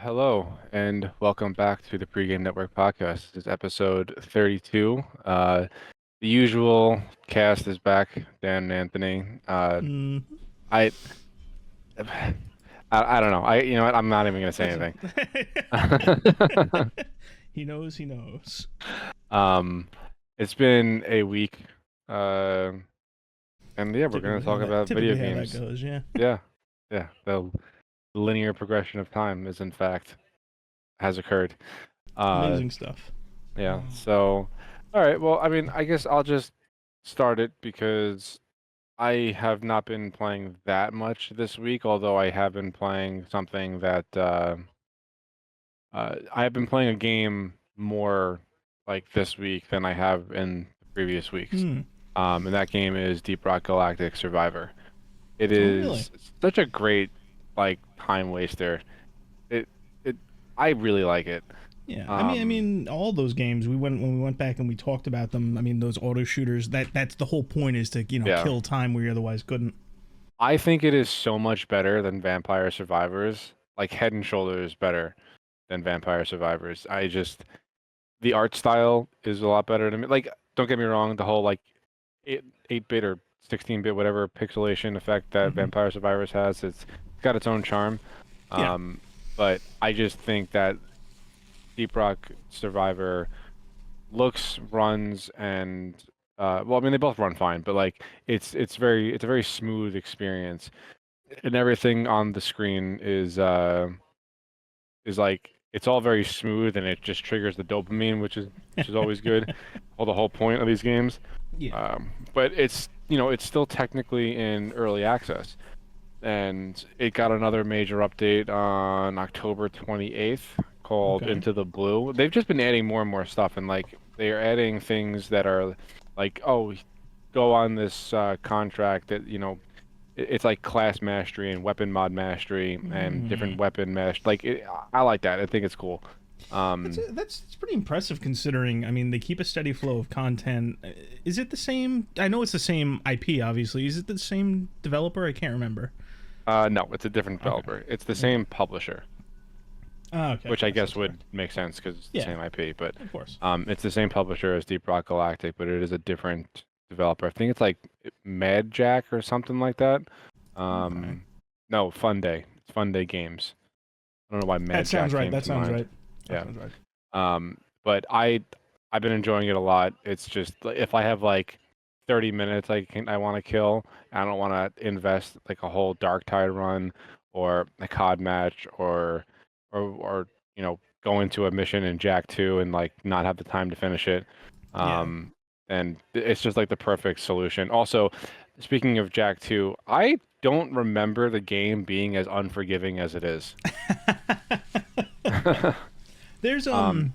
Hello, and welcome back to the Pregame Network podcast. This is episode 32. The usual cast is back, Dan and Anthony. Mm, I, I don't know. You know what? I'm not even gonna say listen. anything. He knows. He knows. Um, it's been a week, uh, and yeah, we're gonna Typically how talk that about video typically how that games. goes. Yeah. Yeah, yeah. The linear progression of time is, in fact, has occurred. Uh, Amazing stuff. Yeah. So, all right. Well, I mean, I guess I'll just start it because I have not been playing that much this week, although I have been playing something that I have been playing a game more like this week than I have in the previous weeks. Hmm. And that game is Deep Rock Galactic Survivor. It Oh, really? is such a great like time waster. It it I really like it. Yeah. I Um, mean, all those games when we went back and we talked about them. I mean, those auto shooters. That's the whole point is to yeah. kill time where you otherwise couldn't. I think it is so much better than Vampire Survivors, like head and shoulders better than Vampire Survivors. The art style is a lot better to me. Like, don't get me wrong, the whole like 8-bit or 16-bit whatever pixelation effect that Hmm. Vampire Survivors has, it's got its own charm. Yeah. Um, but I just think that Deep Rock Survivor looks, runs, and well, I mean they both run fine, but like it's a very smooth experience, and everything on the screen is like it's all very smooth, and it just triggers the dopamine, which is always good. Well, the whole point of these games. Yeah. But it's it's still technically in early access, and it got another major update on October 28th called Okay. Into the Blue. They've just been adding more and more stuff, and like they are adding things that are like, oh, go on this contract that it's like class mastery and weapon mod mastery and Hmm. different weapon mastery. Like I like that. I think it's cool. Um, That's pretty impressive considering. I mean, they keep a steady flow of content. Is it the same? I know it's the same IP, obviously. Is it the same developer? I can't remember. no, it's a different Okay. developer. It's the Okay. same publisher, Oh, okay. which I Yes, guess that's fair. would make sense because it's the Yeah, same IP. But of course. it's the same publisher as Deep Rock Galactic, but it is a different developer. I think it's like Mad Jack or something like that. Okay. Um, no, Fun Day. It's Fun Day Games. I don't know why That Mad sounds Jack right. came That to sounds mind. right. That Yeah. sounds right. But I've been enjoying it a lot. It's just if I have like 30 minutes I want to kill, I don't want to invest like a whole Dark Tide run or a COD match or go into a mission in Jack 2 and like not have the time to finish it. Yeah. Um, and it's just like the perfect solution. Also, speaking of Jack 2, I don't remember the game being as unforgiving as it is. There's Um,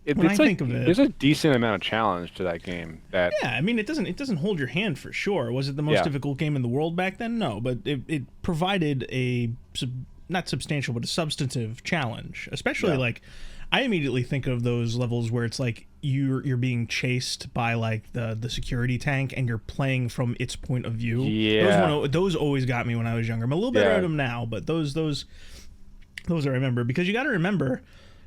when I it's like think of it, there's a decent amount of challenge to that game that yeah, I mean it doesn't hold your hand for sure. Was it the most yeah. difficult game in the world back then? No, but it provided a not substantial but a substantive challenge. Especially Yeah. like I immediately think of those levels where it's like you're being chased by like the security tank and you're playing from its point of view. Yeah. Those always got me when I was younger. I'm a little better at Yeah. them now, but those I remember because you got to remember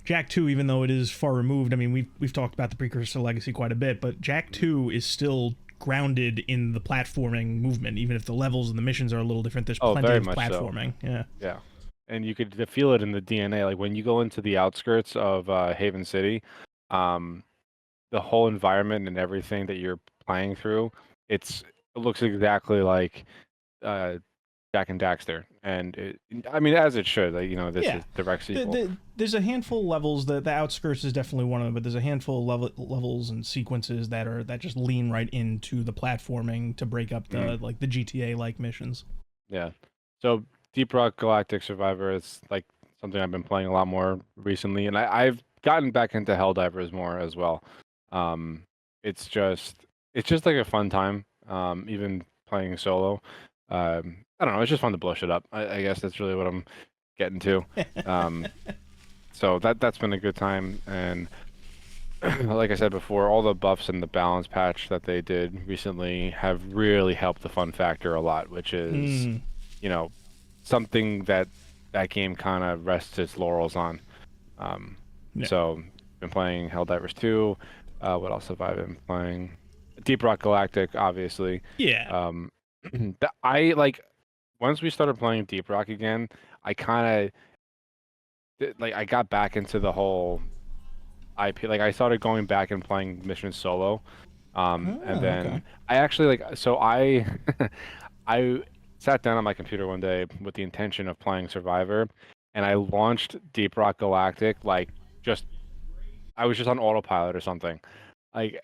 Jack 2, even though it is far removed. I mean, we've talked about the precursor legacy quite a bit, but Jack 2 is still grounded in the platforming movement, even if the levels and the missions are a little different. There's Oh, plenty very of much so. platforming. Yeah. Yeah. And you could feel it in the DNA. Like when you go into the outskirts of Haven City, um, the whole environment and everything that you're playing through, it looks exactly like uh, Jack and Daxter, and I mean as it should. Like this Yeah. is direct sequel. There's a handful of levels. The outskirts is definitely one of them, but there's a handful of levels and sequences that just lean right into the platforming to break up the Mhm. like the GTA like missions. Yeah. So Deep Rock Galactic Survivor is like something I've been playing a lot more recently, and I've gotten back into Helldivers more as well. Um, it's just it's just like a fun time. Even playing solo. I don't know. It's just fun to blow shit up. I guess that's really what I'm getting to. Um, so that's been a good time, and like I said before, all the buffs and the balance patch that they did recently have really helped the fun factor a lot, which is Mm, you know, something that that game kind of rests its laurels on. Um, Yeah. so been playing Helldivers 2. What else have I been playing? Deep Rock Galactic, obviously. Yeah. Um, I like once we started playing Deep Rock again, I kind of like I got back into the whole IP. Like I started going back and playing missions solo. And Oh, okay. then I actually like so I I sat down on my computer one day with the intention of playing Survivor, and I launched Deep Rock Galactic like just I was just on autopilot or something. Like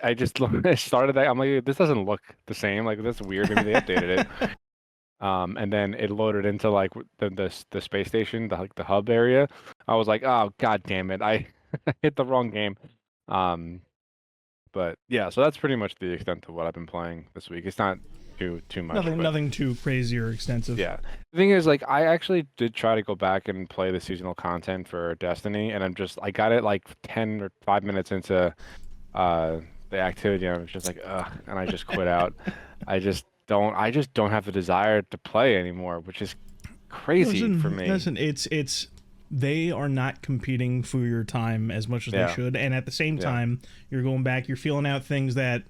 I just I started that. I'm like, this doesn't look the same. Like that's weird. Maybe they updated it. And then it loaded into like the space station, the like the hub area. I was like, oh god damn it, I hit the wrong game. Um, but yeah, so that's pretty much the extent of what I've been playing this week. It's not too much, Nothing, but nothing too crazy or extensive. yeah. The thing is, like, I actually did try to go back and play the seasonal content for Destiny, and I got it like 10 or 5 minutes into uh the activity, and I was just like, ugh, and I just quit out. I just don't have the desire to play anymore, which is crazy for me. Listen. It's they are not competing for your time as much as they Yeah, should, and at the same yeah, time, you're going back, you're feeling out things that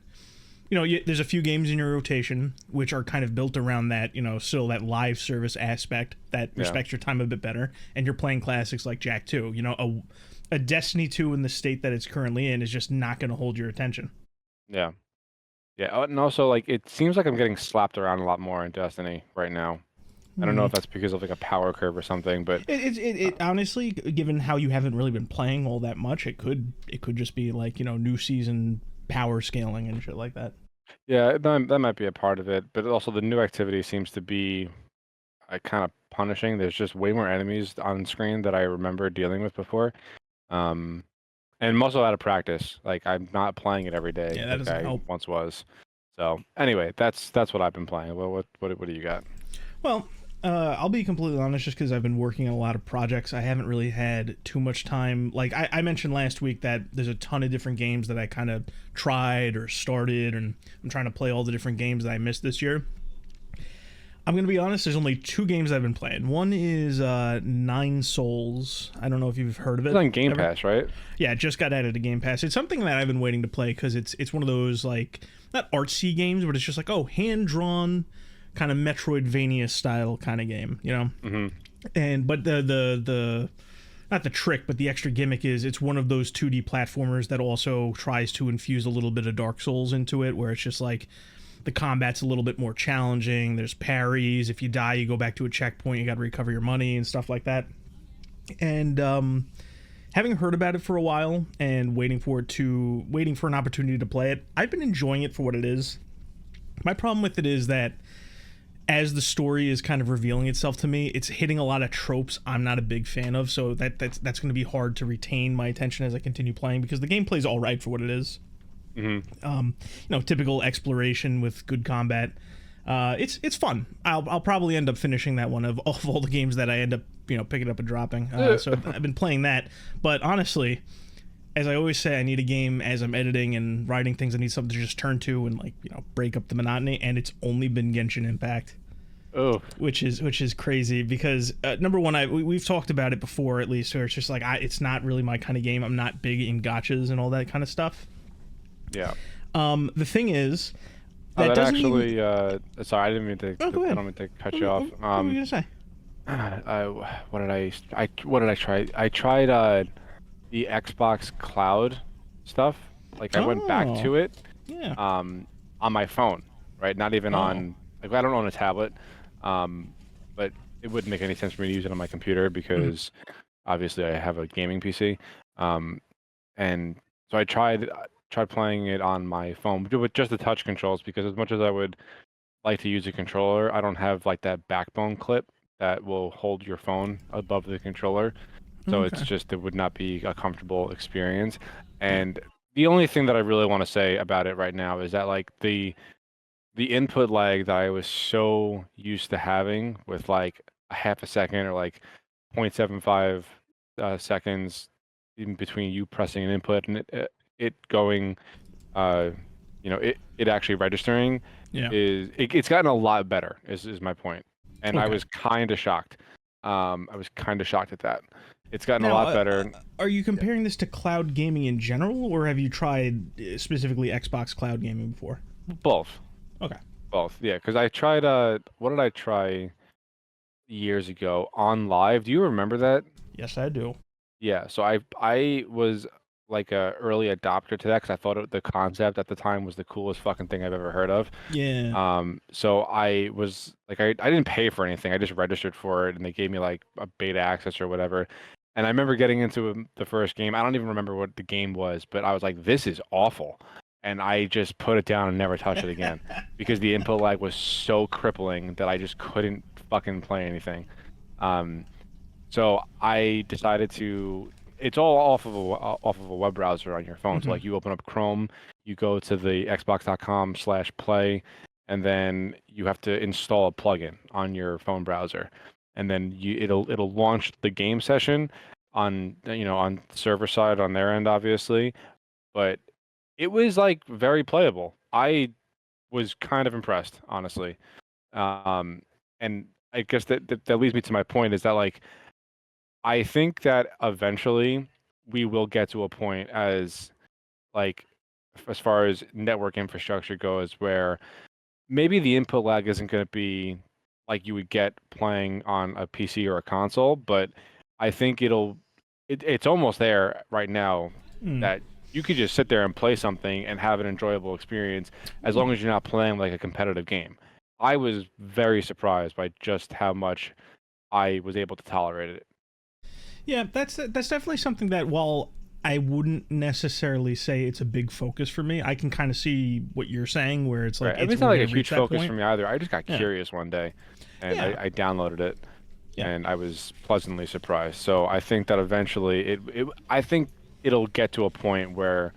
there's a few games in your rotation which are kind of built around that, still that live service aspect that yeah, respects your time a bit better, and you're playing classics like Jack 2. A Destiny 2 in the state that it's currently in is just not going to hold your attention. yeah, yeah. Oh, and also, like, it seems like I'm getting slapped around a lot more in Destiny right now. I don't know Hmm. if that's because of like a power curve or something, but It honestly, given how you haven't really been playing all that much, it could just be like new season power scaling and shit like that. yeah, that might be a part of it. But also, the new activity seems to be kind of punishing. There's just way more enemies on screen that I remember dealing with before. Um, and I'm also out of practice. Like I'm not playing it every day Yeah, that like doesn't I help. once was. So anyway, that's what I've been playing. What do you got? Well, I'll be completely honest, just because I've been working on a lot of projects, I haven't really had too much time. Like I mentioned last week that there's a ton of different games that I kind of tried or started, and I'm trying to play all the different games that I missed this year. I'm gonna be honest. There's only two games I've been playing. One is Nine Souls. I don't know if you've heard of It's it on Game ever. Pass, right? Yeah, it just got added to Game Pass. It's something that I've been waiting to play because it's one of those, like, not artsy games, but it's just like, oh, hand drawn, kind of Metroidvania style kind of game. Mm-hmm. And but the not the trick, but the extra gimmick is it's one of those 2D platformers that also tries to infuse a little bit of Dark Souls into it, where it's just like the combat's a little bit more challenging. There's parries. If you die, you go back to a checkpoint. You got to recover your money and stuff like that. And having heard about it for a while and waiting for an opportunity to play it, I've been enjoying it for what it is. My problem with it is that as the story is kind of revealing itself to me, it's hitting a lot of tropes I'm not a big fan of, so that's going to be hard to retain my attention as I continue playing, because the gameplay's all right for what it is. Mm-hmm. Typical exploration with good combat. It's fun. I'll probably end up finishing that one of all the games that I end up picking up and dropping. So I've been playing that, but honestly, as I always say, I need a game as I'm editing and writing things. I need something to just turn to and break up the monotony. And it's only been Genshin Impact, Oh, which is crazy because number one, we've talked about it before, at least, where it's just like it's not really my kind of game. I'm not big in gotchas and all that kind of stuff. yeah. The thing is Oh, that that doesn't actually. mean. Sorry, I didn't mean to. Oh, go I ahead. don't mean to cut you What, off. what were you gonna say? I, what did what did I try? I tried the Xbox Cloud stuff. Like I went back Oh, to it yeah. um on my phone, right? Not even Oh. on like I don't own a tablet. Um, but it wouldn't make any sense for me to use it on my computer Mhm. because obviously I have a gaming PC. Um, and so I tried playing it on my phone with just the touch controls because as much as I would like to use a controller, I don't have like that backbone clip that will hold your phone above the controller. So it's Okay. just it would not be a comfortable experience. Yeah. And the only thing that I really want to say about it right now is that like the input lag that I was so used to having with like a half a second or like 0.75 seconds in between you pressing an input and it going uh it actually registering Yeah. it's gotten a lot better is my point. And I Okay. was kind of shocked. I was kind of shocked at that. It's gotten a Now, lot better. are you comparing this to cloud gaming in general, or have you tried specifically Xbox cloud gaming before? Both, Okay. both. Yeah, because I tried. What did I try years ago on live? Do you remember that? Yes, I do. Yeah. So I was like a early adopter to that because I thought the concept at the time was the coolest fucking thing I've ever heard of. Yeah. So I was like, I didn't pay for anything. I just registered for it, and they gave me like a beta access or whatever. And I remember getting into the first game. I don't even remember what the game was, but I was like, this is awful. And I just put it down and never touched it again because the input lag was so crippling that I just couldn't fucking play anything. Um, so I decided to. It's all off of a web browser on your phone. So Mhm. like you open up Chrome, you go to the xbox.com/play, and then you have to install a plugin on your phone browser, and then it'll launch the game session on on server side on their end, obviously. But it was like very playable. I was kind of impressed, honestly. Um, and I guess that leads me to my point is that like I think that eventually we will get to a point like as far as network infrastructure goes where maybe the input lag isn't going to be like you would get playing on a PC or a console, but I think it's almost there right now Mm. that you could just sit there and play something and have an enjoyable experience as long as you're not playing like a competitive game. I was very surprised by just how much I was able to tolerate it. Yeah, that's definitely something that while I wouldn't necessarily say it's a big focus for me, I can kind of see what you're saying, where it's like Right. I mean, it's it's not we're like a gonna reach huge that focus point. for me either. I just got Yeah. curious one day, and Yeah. I downloaded it, Yeah. and I was pleasantly surprised. So I think that eventually I think it'll get to a point where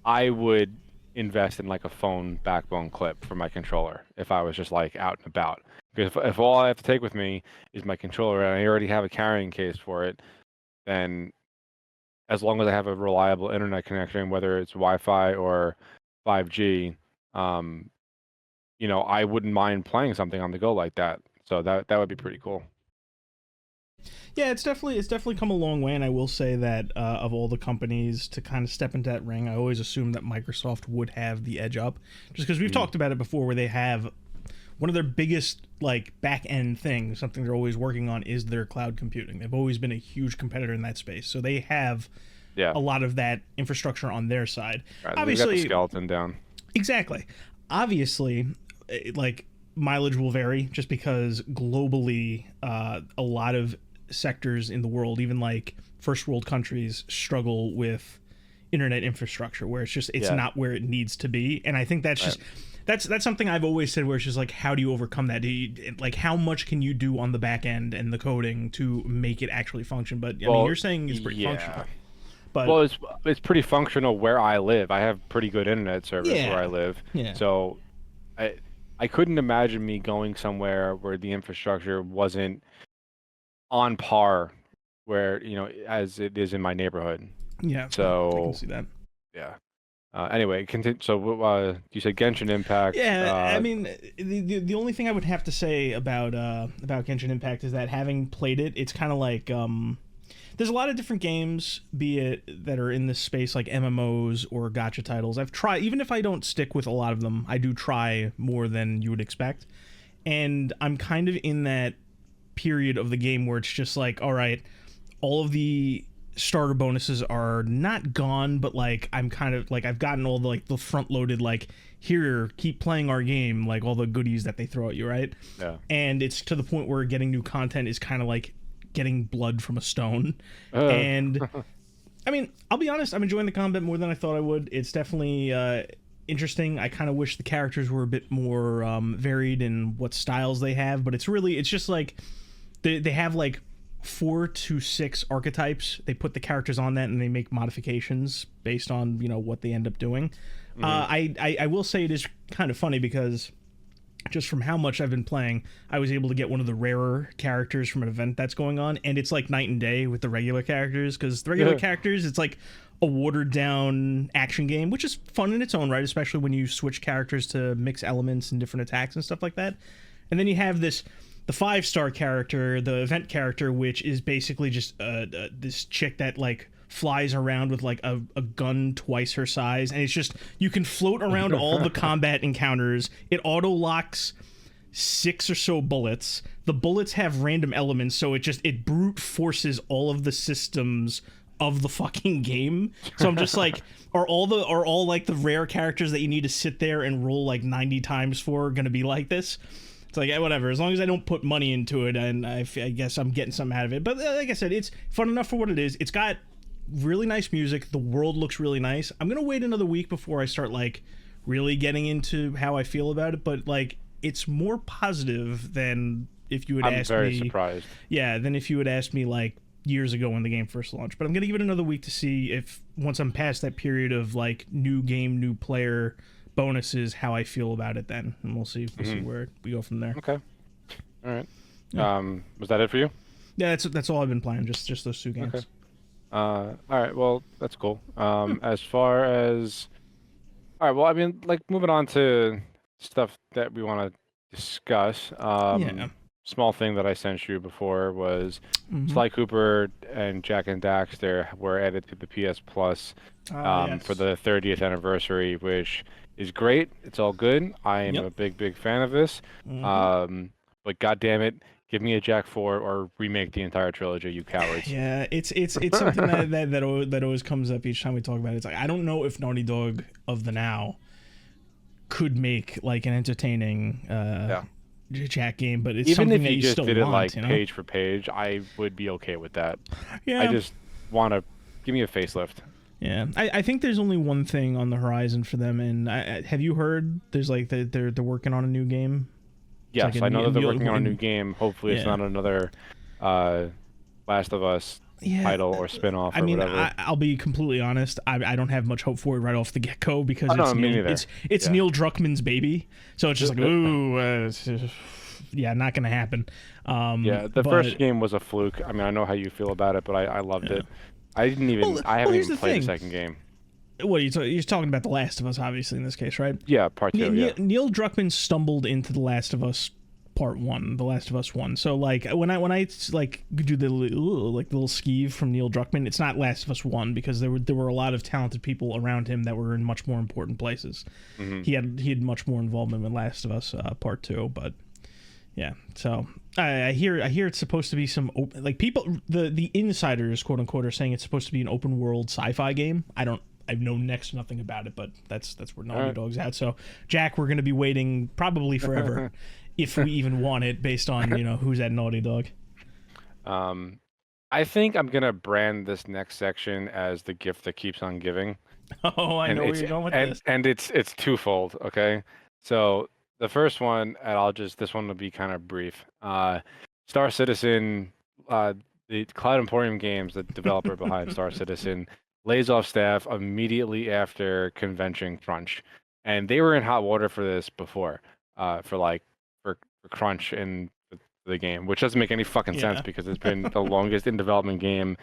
I would invest in like a phone backbone clip for my controller if I was just like out and about. Because if all I have to take with me is my controller and I already have a carrying case for it, then as long as I have a reliable internet connection, whether it's Wi-Fi or 5G, um, I wouldn't mind playing something on the go like that. So that would be pretty cool. Yeah, it's definitely come a long way, and I will say that of all the companies to kind of step into that ring, I always assumed that Microsoft would have the edge up, just because we've Mhm. talked about it before, where they have one of their biggest like back end things, something they're always working on, is their cloud computing. They've always been a huge competitor in that space, so they have Yeah, a lot of that infrastructure on their side. right, they've got the Obviously, skeleton down. exactly. Obviously, like mileage will vary just because globally, a lot of sectors in the world, even like first world countries, struggle with internet infrastructure where it's Yeah, not where it needs to be. And I think that's right. just that's something I've always said, where it's just like, how do you overcome that? Like how much can you do on the back end and the coding to make it actually function? But I mean, Well, you're saying it's pretty yeah. functional, but Well, it's pretty functional where I live. I have pretty good internet service where I yeah, live. yeah. So I I couldn't imagine me going somewhere where the infrastructure wasn't on par where, as it is in my neighborhood. Yeah, I can So, see that. yeah. Anyway, continue. So, you said Genshin Impact. Yeah, I mean, the only thing I would have to say about Genshin Impact is that having played it, it's kind of like there's a lot of different games, be it that are in this space like MMOs or gacha titles. I've tried, even if I don't stick with a lot of them, I do try more than you would expect, and I'm kind of in that period of the game where it's just like, all right, all of the starter bonuses are not gone, but like I'm kind of like I've gotten all the like the front loaded, like, here, keep playing our game, like all the goodies that they throw at you, right? Yeah. And it's to the point where getting new content is kind of like getting blood from a stone. Uh, And I mean, I'll be honest, I'm enjoying the combat more than I thought I would. It's definitely interesting. I kind of wish the characters were a bit more varied in what styles they have, but it's just like they have like 4 to 6 archetypes. They put the characters on that and they make modifications based on what they end up doing. I will say it is kind of funny because just from how much I've been playing, I was able to get one of the rarer characters from an event that's going on, and it's like night and day with the regular characters, because the regular characters, it's like a watered down action game, which is fun in its own right, especially when you switch characters to mix elements and different attacks and stuff like that. And then you have this the 5-star character, the event character, which is basically just this chick that like flies around with like a gun twice her size, and it's just you can float around all the combat encounters. It auto locks 6 or so bullets. The bullets have random elements, so it brute forces all of the systems of the fucking game. So I'm just like, are all like the rare characters that you need to sit there and roll like 90 times for gonna be like this? It's like, yeah, whatever, as long as I don't put money into it, and I guess I'm getting something out of it. But like I said, it's fun enough for what it is. It's got really nice music. The world looks really nice. I'm gonna wait another week before I start like really getting into how I feel about it, but like it's more positive than if you had asked me. I'm very surprised. Yeah, than if you had asked me like years ago when the game first launched. But I'm gonna give it another week to see if once I'm past that period of like new game, new player bonuses, how I feel about it then, and we'll see where we go from there. Okay. All right. Yeah. Was that it for you? Yeah, that's all I've been playing. Just those 2 games. Okay. All right. Well, that's cool. As far as, all right. Well, I mean, like moving on to stuff that we want to discuss. Yeah. Small thing that I sent you before was Sly Cooper and Jack and Daxter were added to the PS Plus Yes. for the 30th anniversary, which is great. It's all good. I am a big fan of this. But God damn it, give me a Jack 4 or remake the entire trilogy, you cowards. Yeah, it's something that always comes up each time we talk about it. It's like, I don't know if Naughty Dog of the now could make like an entertaining Jack game, but it's even something if that you just still did want, it like you know? page for page, I would be okay with that. Yeah, I just want to give me a facelift. yeah. I think there's only one thing on the horizon for them, and have you heard? There's like they're working on a new game. Yes, like I know that they're working on a new game. Hopefully, it's not another Last of Us title or spin-off or whatever. I'll be completely honest. I don't have much hope for it right off the get-go because it's Neil Druckmann's baby. So it's just like, ooh, yeah, not going to happen. The first game was a fluke. I mean, I know how you feel about it, but I loved it. I haven't even played the second game. What you're talking about? The Last of Us, obviously, in this case, right? Yeah, part 2. Neil Druckmann stumbled into The Last of Us Part 1, The Last of Us 1. So like when I like do the little skeeve from Neil Druckmann, it's not Last of Us 1 because there were a lot of talented people around him that were in much more important places. He had much more involvement in Last of Us Part 2, but yeah. So I hear it's supposed to be some like people the insiders, quote unquote, are saying it's supposed to be an open world sci-fi game. I know next to nothing about it, but that's where Naughty Dog's at. So Jack, we're gonna be waiting probably forever. If we even want it, based on who's at Naughty Dog. I think I'm gonna brand this next section as the gift that keeps on giving. Oh, I know where you're going with this. And it's twofold. Okay, so the first one, and this one will be kind of brief. Star Citizen, the Cloud Emporium Games, the developer behind Star Citizen, lays off staff immediately after convention crunch, and they were in hot water for this before, for crunch in the game, which doesn't make any fucking sense because it's been the longest in development game,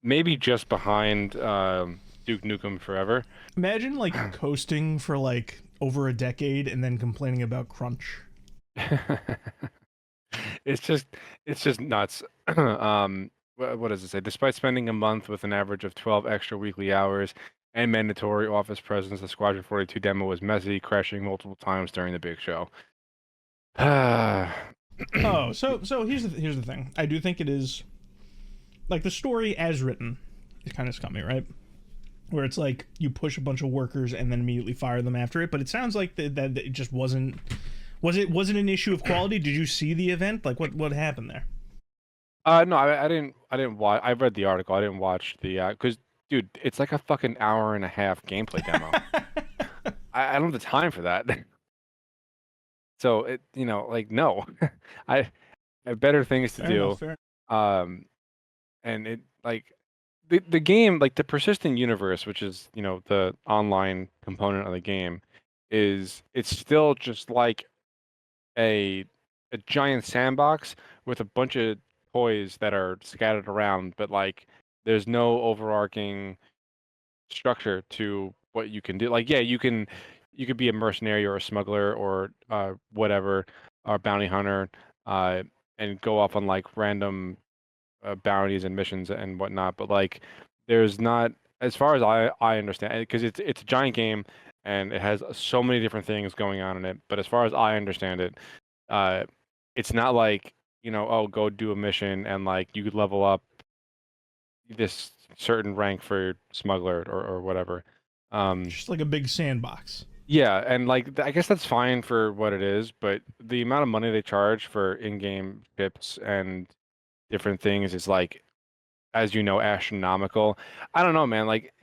maybe just behind Duke Nukem Forever. Imagine like coasting for like over a decade and then complaining about crunch. It's just nuts. What does it say? Despite spending a month with an average of 12 extra weekly hours and mandatory office presence, the Squadron 42 demo was messy, crashing multiple times during the big show. So here's the thing. I do think it is like the story as written is kind of scummy, right? Where it's like you push a bunch of workers and then immediately fire them after it. But it sounds like that it just wasn't. Was it an issue of quality? Did you see the event? Like what happened there? No, I didn't watch. I read the article. I didn't watch the because dude, it's like a fucking hour and a half gameplay demo. I don't have the time for that. So it no, I have better things to do. And it like the game, like the persistent universe, which is the online component of the game, it's still just like a giant sandbox with a bunch of toys that are scattered around, but like there's no overarching structure to what you can do. Like you could be a mercenary or a smuggler or whatever, or a bounty hunter, and go off on like random bounties and missions and whatnot. But like, there's not, as far as I understand, because it's a giant game and it has so many different things going on in it. But as far as I understand it, uh, it's not like, oh, go do a mission and like you could level up this certain rank for smuggler or whatever. Just like a big sandbox. Yeah, and like I guess that's fine for what it is, but the amount of money they charge for in-game chips and different things is like, as you know, astronomical. I don't know, man. Like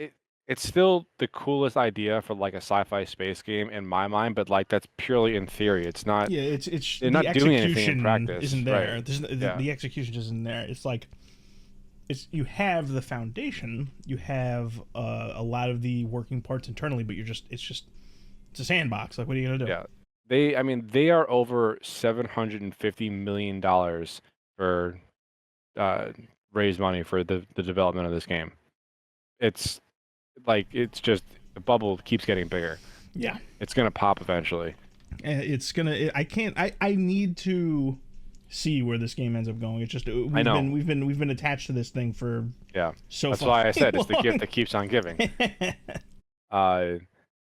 it's still the coolest idea for like a sci-fi space game in my mind, but like that's purely in theory. It's not. Yeah, it's They're the not doing anything in execution practice, isn't right? there. Yeah, The execution isn't there. It's like you have the foundation, you have a lot of the working parts internally, but it's a sandbox. Like, what are you gonna do? yeah. I mean, they are over $750 million for uh, raise money for the development of this game. It's like it's just the bubble keeps getting bigger. Yeah, It's gonna pop eventually. it's gonna. I can't. I need to see where this game ends up going. It's just I know. we've been attached to this thing for Yeah, so that's fucking why I said it's the long. gift that keeps on giving.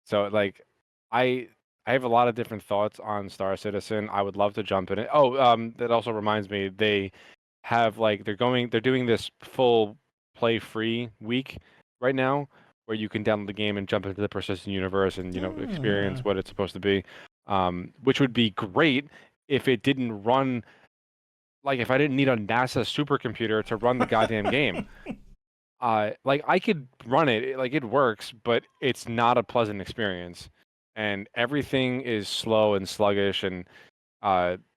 So like I I have a lot of different thoughts on Star Citizen. I would love to jump in it. Oh, that also reminds me, they have like they're doing this full play free week right now where you can download the game and jump into the persistent universe and experience what it's supposed to be. Which would be great if it didn't run, like if I didn't need a NASA supercomputer to run the goddamn game. Like I could run it, like it works, but it's not a pleasant experience, and everything is slow and sluggish, and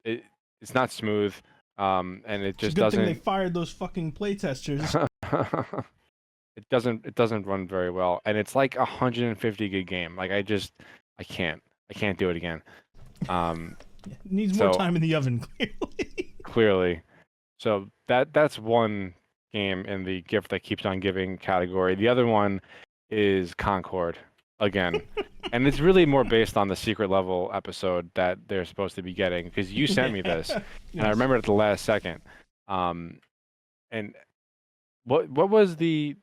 it's not smooth, and it It's a just good thing they doesn't. fired those fucking playtesters. It doesn't run very well, and it's like 150 gig game. Like I can't do it again. Um, It needs more so time in the oven, clearly. clearly, so that's one game in the gift that keeps on giving category. The other one is Concord again. And it's really more based on the secret level episode that they're supposed to be getting, because you sent me this and I Yes. remember at the last second. And what was they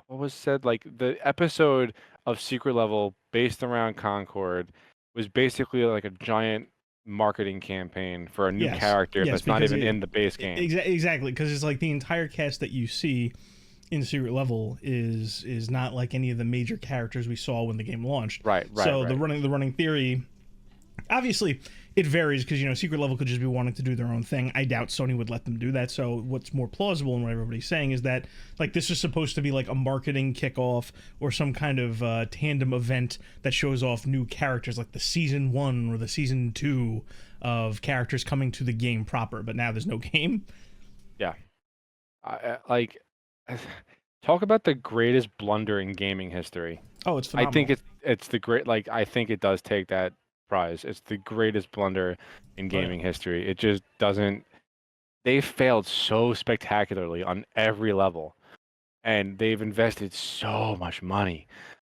what was said, like the episode of secret level based around Concord was basically like a giant marketing campaign for a new character Yes, that's not because even in the base game. exactly, because it's like the entire cast that you see in Secret Level is not like any of the major characters we saw when the game launched. Right. So Right. the running theory, obviously, it varies because Secret Level could just be wanting to do their own thing. I doubt Sony would let them do that. So what's more plausible and what everybody's saying is that like this is supposed to be like a marketing kickoff or some kind of tandem event that shows off new characters, like the season 1 or the season 2 of characters coming to the game proper. But now there's no game. Yeah. Like, talk about the greatest blunder in gaming history. Oh, it's I phenomenal. think it's the great, like I think it does take that prize. It's the greatest blunder in gaming history. It just doesn't. They failed so spectacularly on every level, and they've invested so much money.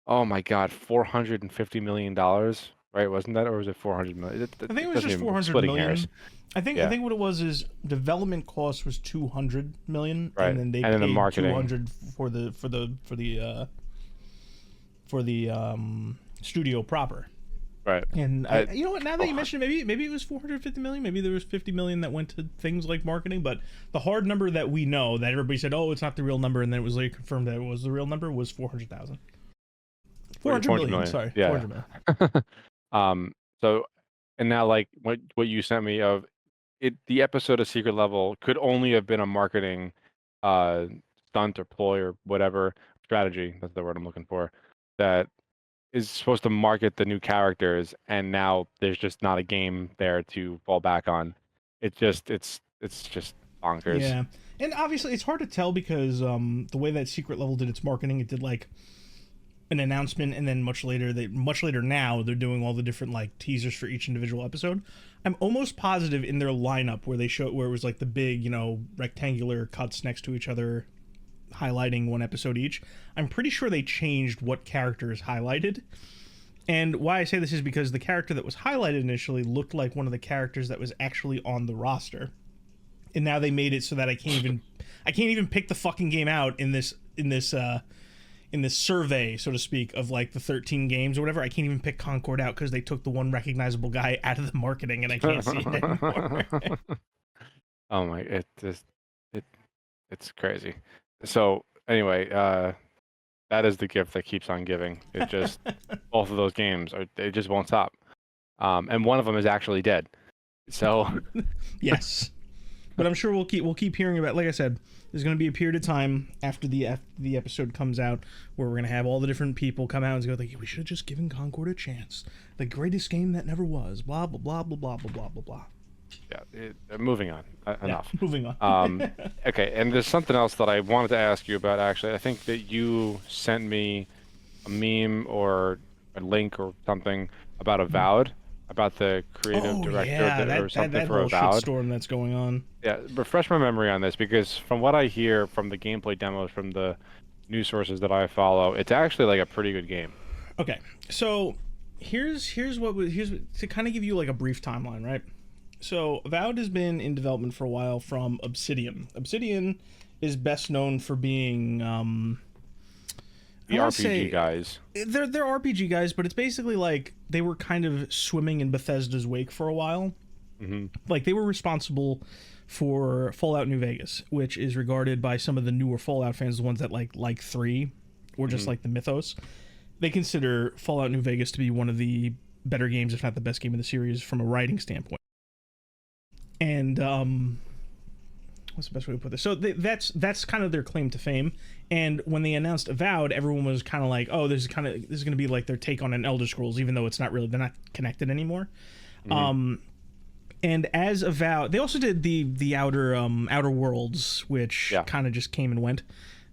Oh my God, $450 million, right? Wasn't that, or was it 400 million? I think it was doesn't just even, 400 splitting million. hairs. I think what it was is development cost was 200 million, Right. and then they And then the paid marketing. 200 for the studio proper. Right. And you know what? Now that you mention it, maybe it was 450 million. Maybe there was 50 million that went to things like marketing. But the hard number that we know that everybody said, "Oh, it's not the real number," and then it was later confirmed that it was the real number was 400,000. 400 million. Sorry, Yeah. 400 million. So, and now like what you sent me of it, the episode of Secret Level could only have been a marketing uh stunt or ploy or whatever strategy. That's the word I'm looking for. That is supposed to market the new characters, and now there's just not a game there to fall back on. It's just bonkers. Yeah, and obviously it's hard to tell because the way that Secret Level did its marketing, it did like an announcement, and then much later now they're doing all the different like teasers for each individual episode. I'm almost positive in their lineup where it was like the big rectangular cuts next to each other highlighting one episode each. I'm pretty sure they changed what character is highlighted. And why I say this is because the character that was highlighted initially looked like one of the characters that was actually on the roster, and now they made it so that I can't even pick the fucking game out in this survey, so to speak, of like the 13 games or whatever. I can't even pick Concord out because they took the one recognizable guy out of the marketing, and I can't see it anymore. Oh my! It's crazy. So anyway, that is the gift that keeps on giving. It just both of those games they just won't stop. And one of them is actually dead. So yes, but I'm sure we'll keep hearing about. Like I said, there's going to be a period of time after the episode comes out where we're going to have all the different people come out and go like, we should have just given Concord a chance. The greatest game that never was. Blah blah blah blah blah blah blah blah blah. Yeah, moving on. Enough. Yeah, moving on. Okay, and there's something else that I wanted to ask you about, actually. I think that you sent me a meme or a link or something about Avowed, about the creative director or something that for whole Avowed. shitstorm that's going on. Yeah, refresh my memory on this, because from what I hear from the gameplay demos from the news sources that I follow, it's actually like a pretty good game. Okay, so here's to kind of give you like a brief timeline, right? So Avowed has been in development for a while from Obsidian. Obsidian is best known for being the RPG guys. They're RPG guys, but it's basically like they were kind of swimming in Bethesda's wake for a while. Mm-hmm. Like they were responsible for Fallout New Vegas, which is regarded by some of the newer Fallout fans, the ones that like 3 or just like the mythos. They consider Fallout New Vegas to be one of the better games, if not the best game in the series from a writing standpoint. And what's the best way to put this? So that's kind of their claim to fame. And when they announced Avowed, everyone was kind of like, "Oh, this is going to be like their take on an Elder Scrolls," even though it's not really. They're not connected anymore. And as Avowed, they also did the Outer Worlds, which kind of just came and went.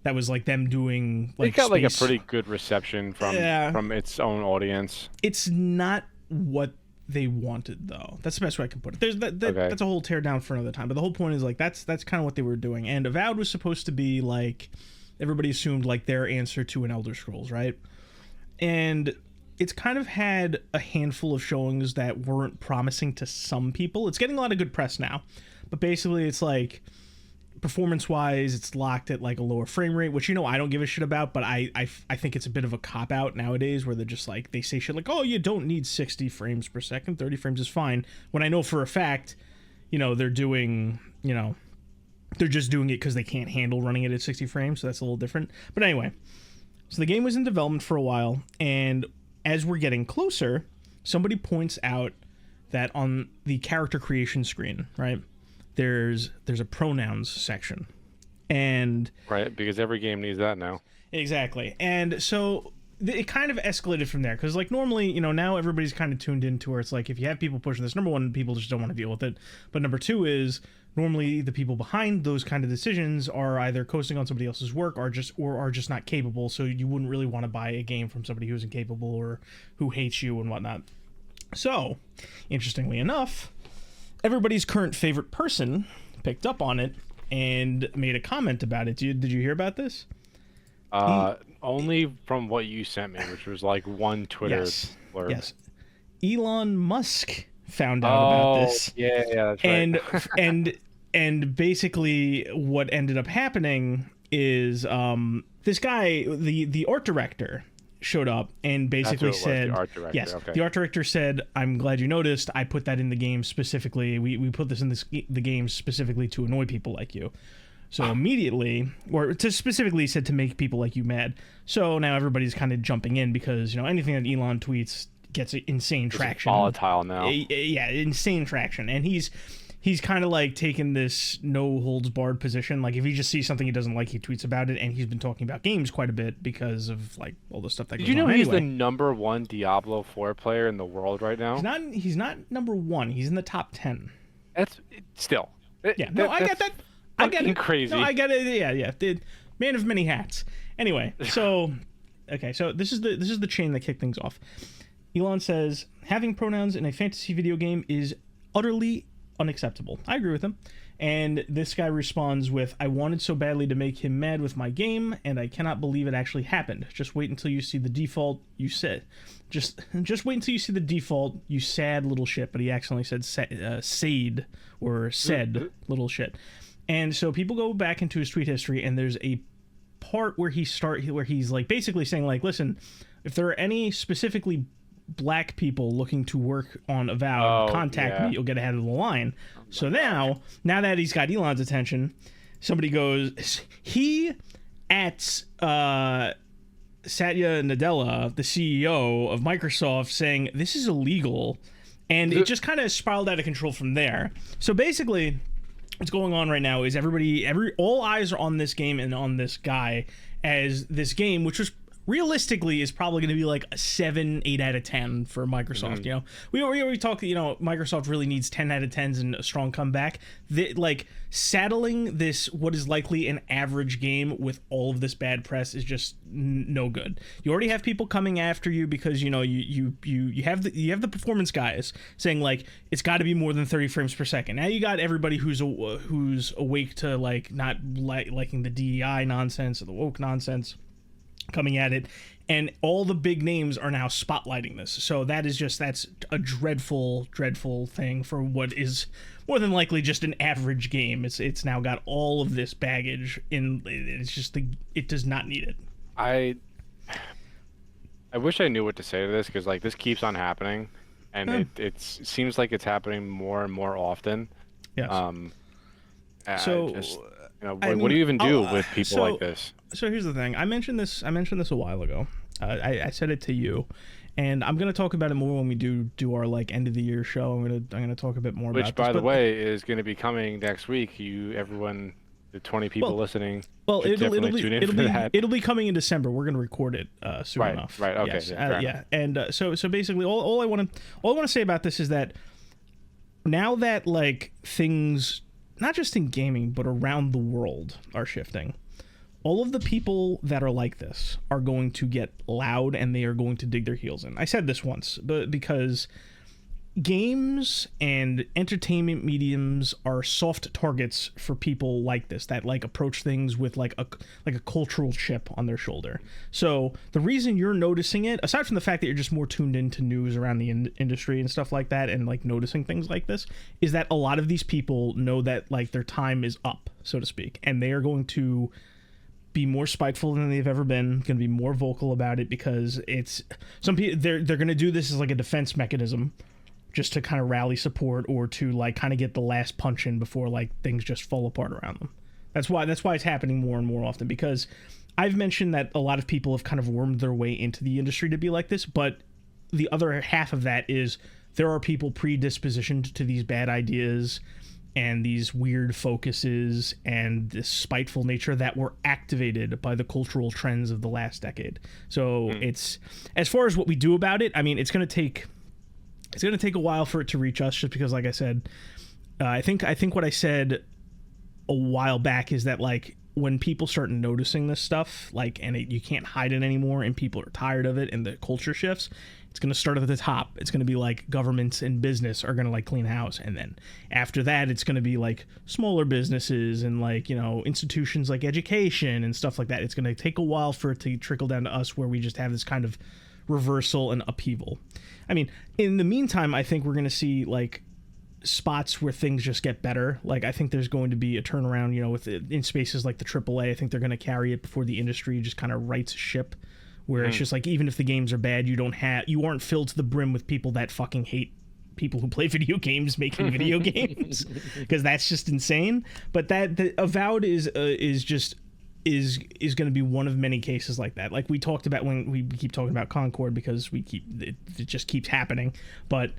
That was like them doing like. It got space. like a pretty good reception from its own audience. It's not what they wanted, though. That's the best way I can put it. There's that's a whole tear down for another time, but the whole point is like that's kind of what they were doing. And Avowed was supposed to be like, everybody assumed like their answer to an Elder Scrolls, right? And it's kind of had a handful of showings that weren't promising to some people. It's getting a lot of good press now, but basically it's like, performance-wise, it's locked at like a lower frame rate, which, I don't give a shit about, but I think it's a bit of a cop-out nowadays where they're just like, they say shit like, oh, you don't need 60 frames per second, 30 frames is fine, when I know for a fact, they're doing, they're just doing it because they can't handle running it at 60 frames, so that's a little different. But anyway, so the game was in development for a while, and as we're getting closer, somebody points out that on the character creation screen, right, there's a pronouns section, and right, because every game needs that now. Exactly. And so it kind of escalated from there, because like normally, now everybody's kind of tuned into where it's like, if you have people pushing this, number one, people just don't want to deal with it, but number two is normally the people behind those kind of decisions are either coasting on somebody else's work or are just not capable, so you wouldn't really want to buy a game from somebody who's incapable or who hates you and whatnot. So interestingly enough, everybody's current favorite person picked up on it and made a comment about it. Did you hear about this? Only from what you sent me, which was like one Twitter blurb. Yes. Elon Musk found out about this. Yeah, that's right. And basically what ended up happening is this guy, the art director, showed up and basically said, the art director. Yes, okay. The art director said, I'm glad you noticed. I put that in the game specifically. We put this in the game specifically to annoy people like you. So immediately, or to specifically said to make people like you mad. So now everybody's kind of jumping in because, anything that Elon tweets gets insane traction. Volatile now. Yeah, insane traction. And he's kind of like taken this no holds barred position. Like if he just sees something he doesn't like, he tweets about it. And he's been talking about games quite a bit because of like all the stuff that goes on. Did you know he's anyway. the number one Diablo 4 player in the world right now? He's not number one. He's in the top 10. That's still. Yeah, no, I get that. I get it. Crazy. No, I get it. Yeah. The man of many hats. Anyway, so okay, so this is the chain that kicked things off. Elon says having pronouns in a fantasy video game is utterly unacceptable. I agree with him. And this guy responds with, I wanted so badly to make him mad with my game, and I cannot believe it actually happened. Just wait until you see the default, you said. Just wait until you see the default, you sad little shit. But he accidentally said said, or said little shit. And so people go back into his tweet history, and there's a part where he's like basically saying like, listen, if there are any specifically black people looking to work on Avowed, contact me, you'll get ahead of the line. So now that he's got Elon's attention, somebody goes, he at Satya Nadella, the CEO of Microsoft, saying this is illegal, and it just kind of spiraled out of control from there. So basically what's going on right now is all eyes are on this game and on this guy, as this game, which was realistically is probably going to be like a 7-8 out of 10 for Microsoft. You know, we talk, you know, Microsoft really needs 10 out of 10s and a strong comeback. Like saddling this what is likely an average game with all of this bad press is just no good. You already have people coming after you because you know you have the performance guys saying like it's got to be more than 30 frames per second. Now you got everybody who's awake to like not liking the DEI nonsense or the woke nonsense coming at it, and all the big names are now spotlighting this. So that's a dreadful thing for what is more than likely just an average game. It's now got all of this baggage in. It's just it does not need it. I wish I knew what to say to this, because like this keeps on happening, and it seems like it's happening more and more often. Yes. So just, you know, what do you even do with people like this? So here's the thing. I mentioned this a while ago. I said it to you, and I'm gonna talk about it more when we do our like end of the year show. I'm gonna talk a bit more about this. Which, by the way, is going to be coming next week. Everyone, the 20 people listening. Well, it'll be coming in December. We're gonna record it soon enough. Right. Okay. Yes. Yeah. And so basically, all I want to say about this is that now that like things, not just in gaming but around the world, are shifting, all of the people that are like this are going to get loud, and they are going to dig their heels in. I said this once, but because games and entertainment mediums are soft targets for people like this, that like approach things with like a cultural chip on their shoulder. So the reason you're noticing it, aside from the fact that you're just more tuned into news around the industry and stuff like that, and like noticing things like this, is that a lot of these people know that like their time is up, so to speak, and they are going to be more spiteful than they've ever been, going to be more vocal about it, because it's some people, they're going to do this as like a defense mechanism, just to kind of rally support or to like kind of get the last punch in before like things just fall apart around them. That's why it's happening more and more often, because I've mentioned that a lot of people have kind of wormed their way into the industry to be like this, but the other half of that is there are people predispositioned to these bad ideas and these weird focuses and this spiteful nature that were activated by the cultural trends of the last decade. So it's, as far as what we do about it, I mean, it's going to take a while for it to reach us, just because, like I said, I think what I said a while back is that like when people start noticing this stuff, like, and you can't hide it anymore, and people are tired of it, and the culture shifts, it's going to start at the top. It's going to be like governments and business are going to like clean house, and then after that it's going to be like smaller businesses and like, you know, institutions like education and stuff like that. It's going to take a while for it to trickle down to us, where we just have this kind of reversal and upheaval. I mean, in the meantime, I think we're going to see like spots where things just get better. Like I think there's going to be a turnaround, you know, in spaces like the AAA. I think they're going to carry it before the industry just kind of rights ship, where it's just like, even if the games are bad, you aren't filled to the brim with people that fucking hate people who play video games making video games, because that's just insane. But the Avowed is going to be one of many cases like that. Like we talked about when we keep talking about Concord, because it just keeps happening. But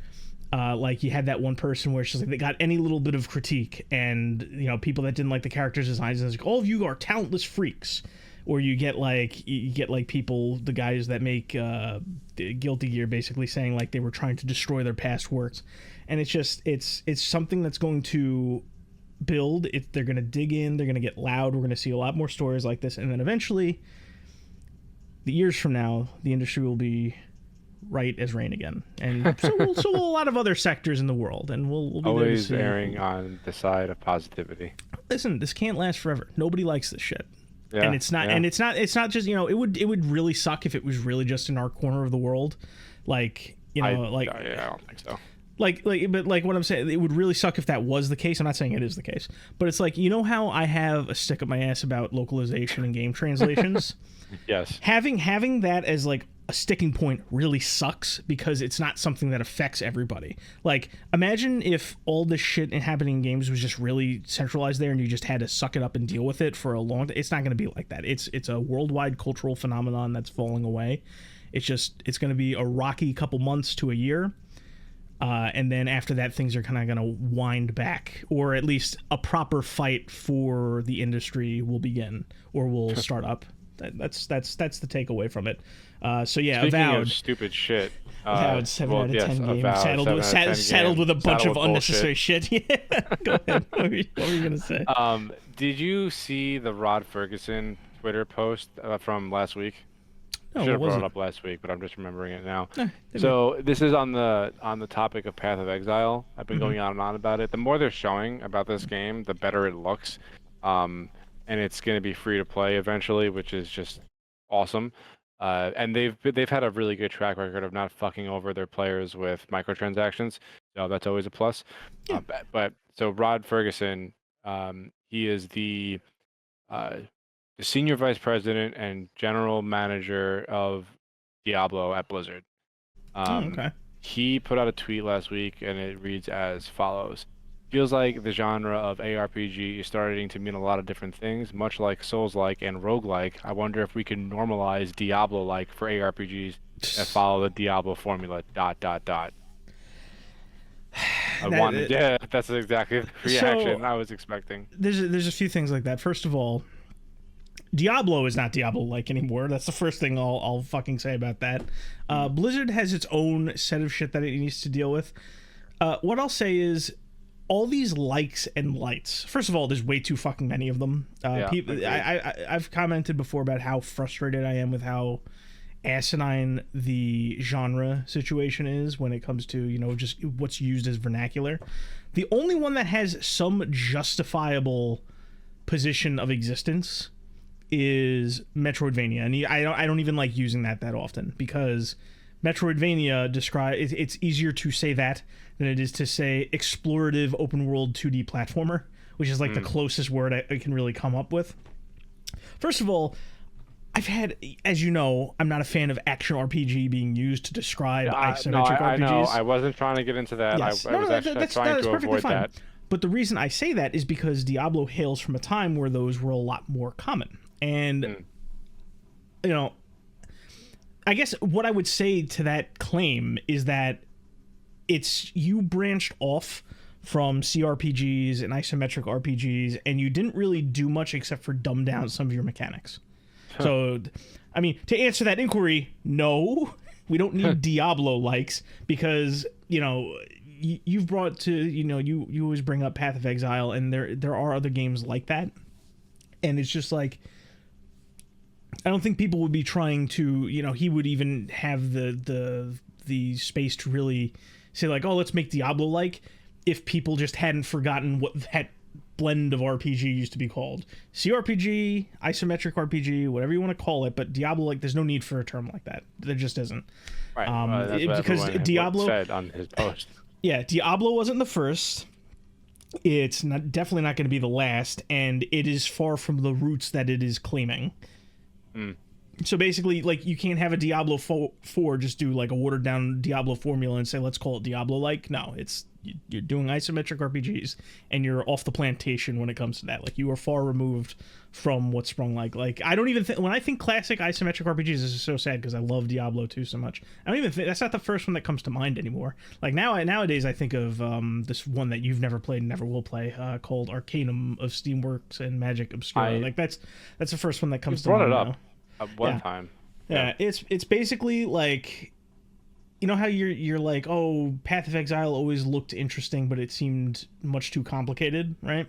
like you had that one person where it's just like they got any little bit of critique, and you know, people that didn't like the characters' designs, and it's like, all of you are talentless freaks. Or you get like people, the guys that make Guilty Gear, basically saying like they were trying to destroy their past works, and it's just it's something that's going to build. They're going to dig in, they're going to get loud. We're going to see a lot more stories like this, and then eventually, the years from now, the industry will be right as rain again, and so will a lot of other sectors in the world, and we'll be Always there to see. erring on the side of positivity. Listen, this can't last forever. Nobody likes this shit. Yeah, And it's not, yeah. and it's not just, you know, it would really suck if it was really just in our corner of the world, like, you know, I don't think so. But what I'm saying, it would really suck if that was the case. I'm not saying it is the case, but it's like, you know how I have a stick up my ass about localization and game translations? Yes. Having that as like a sticking point really sucks because it's not something that affects everybody. Like, imagine if all this shit happening in games was just really centralized there and you just had to suck it up and deal with it for a long time. It's not going to be like that. It's a worldwide cultural phenomenon that's falling away. It's going to be a rocky couple months to a year. And then after that, things are kind of going to wind back, or at least a proper fight for the industry will begin or will start up. That's the takeaway from it. So yeah, Speaking Avowed. of stupid shit. Avowed 7 out of 10 games. Avowed, Saddled with a bunch of unnecessary shit. Yeah. Go ahead. What were you going to say? Did you see the Rod Ferguson Twitter post from last week? No, Should have what was brought it it? up last week, but I'm just remembering it now. Eh, So this is on the topic of Path of Exile. I've been going on and on about it. The more they're showing about this game, the better it looks. And it's going to be free to play eventually, which is just awesome. And they've had a really good track record of not fucking over their players with microtransactions. So that's always a plus. Yeah. But so Rod Ferguson, he is the senior vice president and general manager of Diablo at Blizzard. Okay. He put out a tweet last week, and it reads as follows. Feels like the genre of ARPG is starting to mean a lot of different things, much like Souls-like and roguelike. I wonder if we can normalize Diablo-like for ARPGs that follow the Diablo formula, ... Yeah, that's exactly the reaction I was expecting. There's a few things like that. First of all, Diablo is not Diablo-like anymore. That's the first thing I'll fucking say about that. Blizzard has its own set of shit that it needs to deal with. What I'll say is, all these likes and lights. First of all, there's way too fucking many of them. I've commented before about how frustrated I am with how asinine the genre situation is when it comes to, you know, just what's used as vernacular. The only one that has some justifiable position of existence is Metroidvania, and I don't even like using that often, because Metroidvania it's easier to say that than it is to say explorative open world 2D platformer, which is like the closest word I can really come up with. First of all, I've had, as you know, I'm not a fan of action RPG being used to describe isometric RPGs. I know. I wasn't trying to get into that. Yes. I was actually trying to avoid that. But the reason I say that is because Diablo hails from a time where those were a lot more common. And, you know, I guess what I would say to that claim is that you branched off from CRPGs and isometric RPGs, and you didn't really do much except for dumb down some of your mechanics. So, I mean, to answer that inquiry, no, we don't need Diablo-likes, because, you know, you've brought to, you know, you always bring up Path of Exile, and there are other games like that, and it's just like, I don't think people would be trying to, you know, he would even have the space to really say like, oh, let's make Diablo-like, if people just hadn't forgotten what that blend of RPG used to be called. CRPG, isometric RPG, whatever you want to call it, but Diablo-like, there's no need for a term like that. There just isn't. Right. That's what because Diablo said on his post. Yeah, Diablo wasn't the first. It's definitely not going to be the last, and it is far from the roots that it is claiming. So basically, like, you can't have a Diablo 4 just do like a watered down Diablo formula and say, let's call it Diablo-like. No, you're doing isometric RPGs, and you're off the plantation when it comes to that. Like, you are far removed from what's sprung like. Like, I don't even think, when I think classic isometric RPGs, this is so sad because I love Diablo 2 so much. I don't even think, that's not the first one that comes to mind anymore. Like, nowadays I think of this one that you've never played and never will play, called Arcanum of Steamworks and Magic Obscura. Like, that's the first one that comes to mind. You brought it now. up one time. Yeah, it's basically like, you know how you're like, oh, Path of Exile always looked interesting, but it seemed much too complicated, right?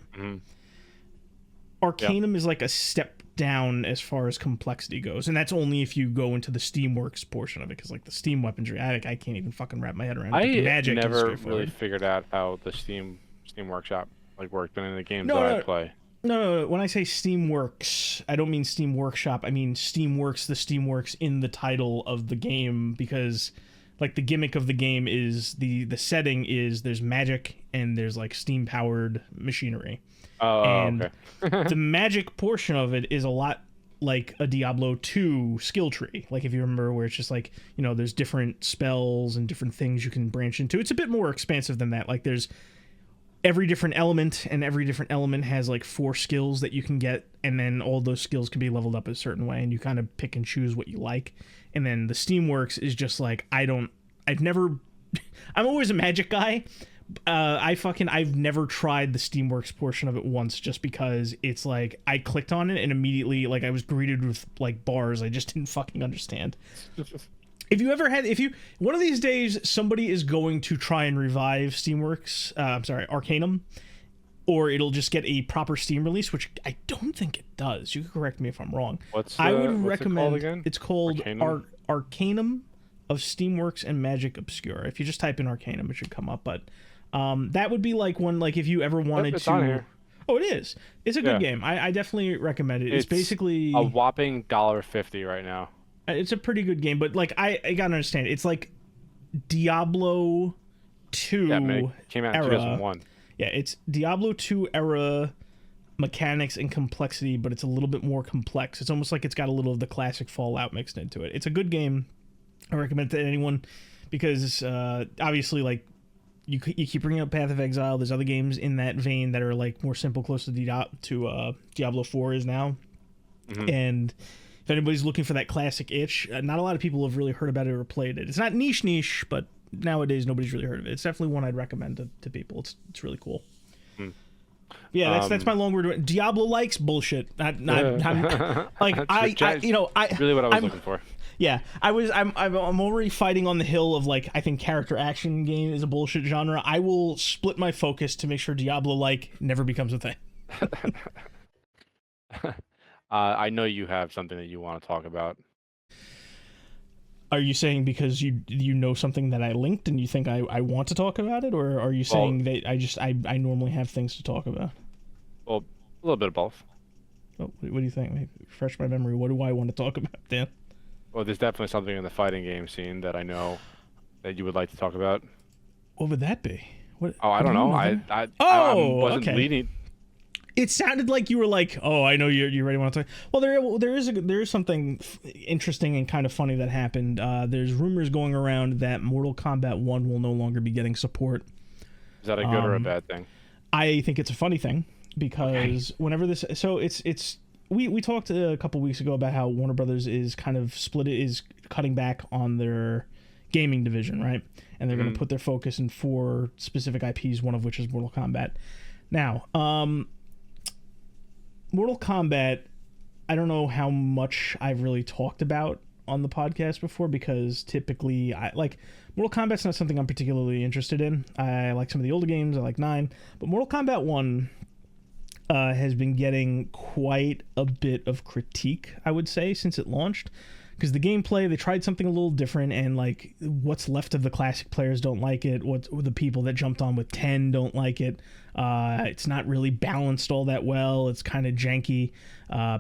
Arcanum is like a step down as far as complexity goes, and that's only if you go into the Steamworks portion of it, because like the Steam weaponry, I can't even fucking wrap my head around it. I never really figured out how the Steam Workshop like worked in the games that I play. No. When I say Steamworks, I don't mean Steam Workshop. I mean Steamworks, the Steamworks in the title of the game, because like the gimmick of the game is the setting is there's magic and there's like steam powered machinery. And okay. the magic portion of it is a lot like a Diablo 2 skill tree. Like if you remember, where it's just like, you know, there's different spells and different things you can branch into. It's a bit more expansive than that. Like there's every different element, and every different element has like 4 skills that you can get, and then all those skills can be leveled up a certain way, and you kind of pick and choose what you like. And then the Steamworks is just like, I'm always a magic guy. I've never tried the Steamworks portion of it once, just because it's like I clicked on it and immediately like I was greeted with like bars I just didn't fucking understand. One of these days somebody is going to try and revive Steamworks, Arcanum, or it'll just get a proper Steam release, which I don't think it does. You can correct me if I'm wrong. I would recommend. It's called Arcanum of Steamworks and Magic Obscura. If you just type in Arcanum, it should come up. But that would be like one, like if you ever wanted to. On here. Oh, it is. It's a good game. I definitely recommend it. It's basically a whopping $1.50 right now. It's a pretty good game, but like I gotta understand, it's like Diablo 2 came out in 2001. Yeah, it's Diablo 2 era mechanics and complexity, but it's a little bit more complex. It's almost like it's got a little of the classic Fallout mixed into it. It's a good game. I recommend it to anyone, because obviously, like, you keep bringing up Path of Exile. There's other games in that vein that are like more simple, close to Diablo 4 is now. Mm-hmm. And if anybody's looking for that classic itch, not a lot of people have really heard about it or played it. It's not niche, but nowadays nobody's really heard of it. It's definitely one I'd recommend to people. It's really cool. Yeah, that's my long word. Diablo-likes bullshit. I'm like I really what I was looking for. Yeah, I'm already fighting on the hill of like, I think character action game is a bullshit genre. I will split my focus to make sure Diablo-like never becomes a thing. I know you have something that you want to talk about. Are you saying because you know something that I linked and you think I want to talk about it, or are you saying that I normally have things to talk about? Well, a little bit of both. What do you think? Refresh my memory. What do I want to talk about, Dan? Well, there's definitely something in the fighting game scene that I know that you would like to talk about. What would that be? I don't know. I wasn't leading. It sounded like you were like, oh, I know you already want to talk. Well, there is something interesting and kind of funny that happened. There's rumors going around that Mortal Kombat 1 will no longer be getting support. Is that a good or a bad thing? I think it's a funny thing, because whenever this, so it's we talked a couple weeks ago about how Warner Brothers is kind of is cutting back on their gaming division, right? And they're going to put their focus in 4 specific IPs, one of which is Mortal Kombat. Now, Mortal Kombat, I don't know how much I've really talked about on the podcast before, because typically Mortal Kombat's not something I'm particularly interested in. I like some of the older games. I like 9, but Mortal Kombat 1 has been getting quite a bit of critique, I would say, since it launched, because the gameplay, they tried something a little different, and like what's left of the classic players don't like it. What the people that jumped on with 10 don't like it. It's not really balanced all that well. It's kind of janky.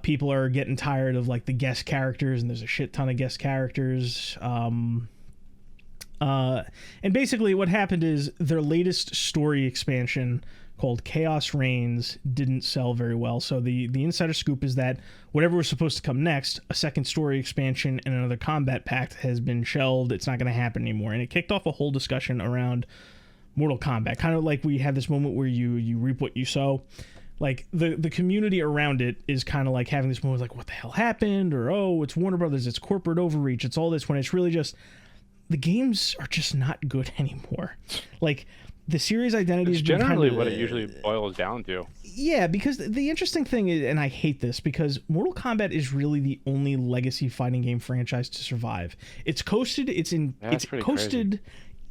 People are getting tired of like the guest characters, and there's a shit ton of guest characters. And basically what happened is their latest story expansion, called Chaos Reigns, didn't sell very well. So the insider scoop is that whatever was supposed to come next, a second story expansion and another combat pack, has been shelved. It's not going to happen anymore. And it kicked off a whole discussion around Mortal Kombat. Kind of like we had this moment where you reap what you sow. Like the community around it is kind of like having this moment like, what the hell happened? Or, oh, it's Warner Brothers, it's corporate overreach, it's all this, when it's really just the games are just not good anymore. Like, the series identity is generally what it usually boils down to. Yeah, because the interesting thing is, and I hate this, because Mortal Kombat is really the only legacy fighting game franchise to survive. It's coasted. It's coasted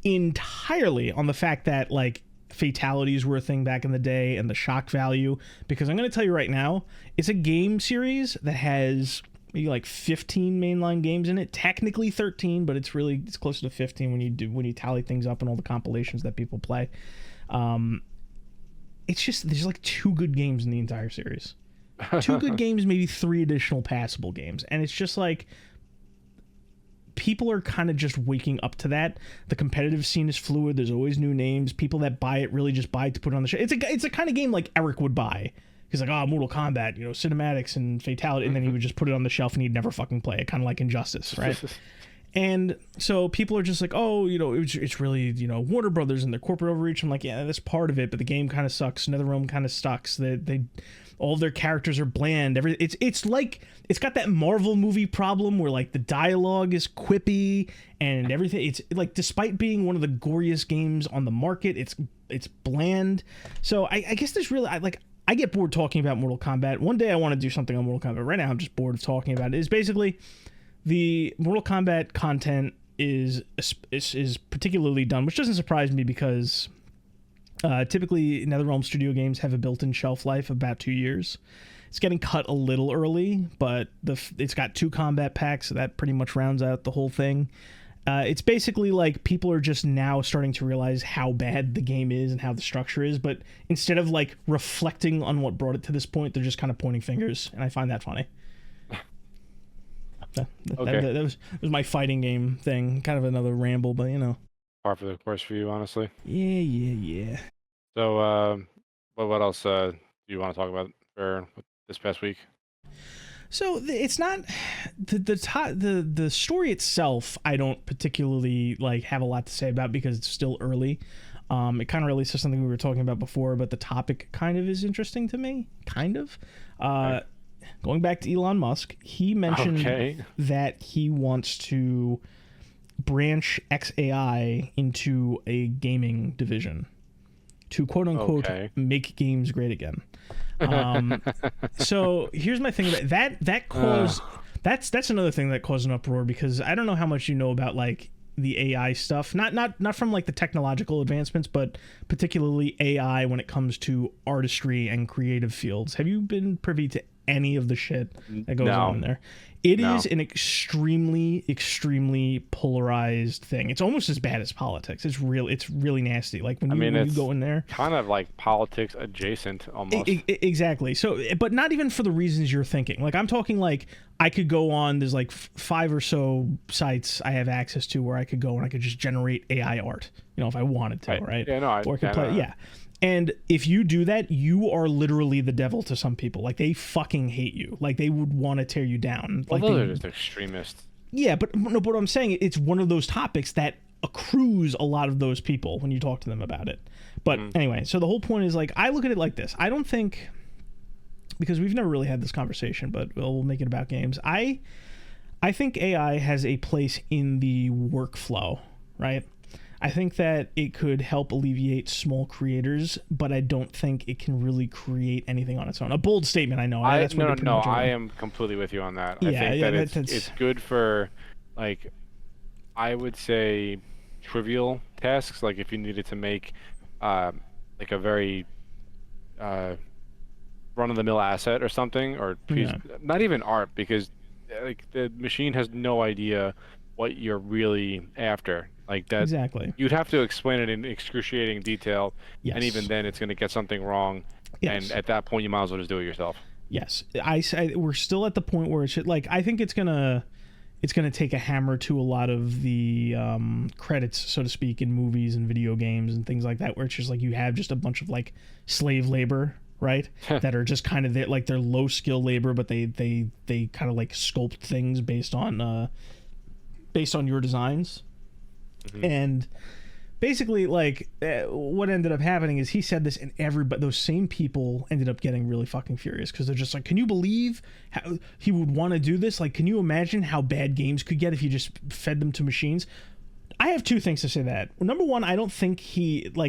entirely on the fact that like fatalities were a thing back in the day and the shock value, because I'm going to tell you right now, it's a game series that has maybe like 15 mainline games in it, technically 13, but it's closer to 15 when you tally things up and all the compilations that people play. It's just, there's like 2 good games in the entire series. 2 good games, maybe 3 additional passable games. And it's just like, people are kind of just waking up to that. The competitive scene is fluid. There's always new names. People that buy it really just buy it to put it on the show. It's a kind of game like Eric would buy. He's like, oh, Mortal Kombat, cinematics and fatality. And then he would just put it on the shelf and he'd never fucking play it. Kind of like Injustice, right? And so people are just like, oh, it's really, Warner Brothers and their corporate overreach. I'm like, yeah, that's part of it, but the game kind of sucks. NetherRealm kind of sucks. They all of their characters are bland. It's like, it's got that Marvel movie problem where like the dialogue is quippy and everything. It's like, despite being one of the goriest games on the market, it's bland. So I guess there's really, I get bored talking about Mortal Kombat. One day I want to do something on Mortal Kombat. Right now I'm just bored of talking about it. It's basically, the Mortal Kombat content is particularly done, which doesn't surprise me because typically NetherRealm Studio games have a built-in shelf life of about 2 years. It's getting cut a little early, but it's got 2 combat packs, so that pretty much rounds out the whole thing. It's basically like people are just now starting to realize how bad the game is and how the structure is, but instead of like reflecting on what brought it to this point, they're just kind of pointing fingers, and I find that funny. That was my fighting game thing. Kind of another ramble, but Par for the course for you, honestly. Yeah. So, what else do you want to talk about for this past week? So it's not the story itself. I don't particularly have a lot to say about because it's still early. It kind of relates to something we were talking about before, but the topic kind of is interesting to me. Kind of. Okay. Going back to Elon Musk, he mentioned that he wants to branch XAI into a gaming division to quote unquote make games great again. So here's my thing about that caused that's another thing that caused an uproar, because I don't know how much you know about the AI stuff, not from the technological advancements, but particularly AI when it comes to artistry and creative fields. Have you been privy to any of the shit that goes on in there? It is an extremely, extremely polarized thing. It's almost as bad as politics. It's really nasty. When you go in there, kind of like politics adjacent almost. Exactly. So, but not even for the reasons you're thinking. I'm talking I could go on. There's 5 or so sites I have access to where I could go and I could just generate AI art. If I wanted to, right? Yeah, no, or I could play. Yeah. And if you do that, you are literally the devil to some people. They fucking hate you. They would want to tear you down. Well, they're just extremists. Yeah, but what I'm saying, it's one of those topics that accrues a lot of those people when you talk to them about it. But anyway, so the whole point is I look at it like this. I don't think, because we've never really had this conversation, but we'll make it about games. I think AI has a place in the workflow, right? I think that it could help alleviate small creators, but I don't think it can really create anything on its own. A bold statement, I know. I am completely with you on that. I think that it's good for, I would say, trivial tasks. If you needed to make, a very run-of-the-mill asset or something, or piece, not even art, because the machine has no idea what you're really after. That exactly. You'd have to explain it in excruciating detail, and even then it's going to get something wrong. Yes. And at that point, you might as well just do it yourself. Yes, we're still at the point where it should, I think it's gonna take a hammer to a lot of the credits, so to speak, in movies and video games and things like that, where it's just you have just a bunch of slave labor, right? That are just kind of there, they're low skill labor, but they kind of sculpt things based on your designs. And basically, what ended up happening is he said this, and those same people ended up getting really fucking furious, because they're just can you believe how he would want to do this? Can you imagine how bad games could get if you just fed them to machines? I have 2 things to say that. Number one, I don't think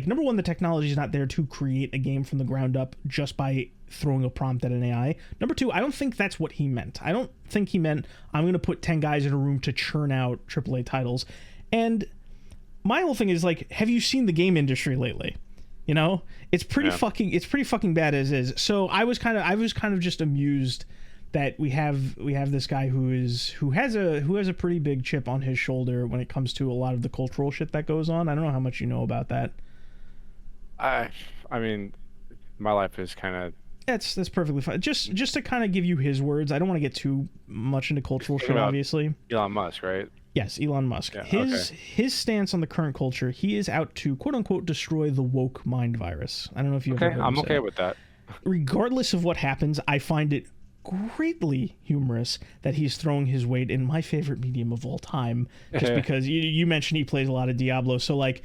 number one, the technology is not there to create a game from the ground up just by throwing a prompt at an AI. Number 2, I don't think that's what he meant. I don't think he meant I'm going to put 10 guys in a room to churn out AAA titles. And my whole thing is have you seen the game industry lately? You know, it's pretty fucking bad as is. So I was kind of just amused that we have this guy who has a pretty big chip on his shoulder when it comes to a lot of the cultural shit that goes on. I don't know how much you know about that. I mean, my life is kind of. That's perfectly fine. Just to kind of give you his words. I don't want to get too much into cultural shit, obviously. Elon Musk, right? Yes, Elon Musk. Yeah, his stance on the current culture, he is out to quote unquote destroy the woke mind virus. I don't know if you've ever heard him say. Okay with that. Regardless of what happens, I find it greatly humorous that he's throwing his weight in my favorite medium of all time, just because you mentioned he plays a lot of Diablo, so like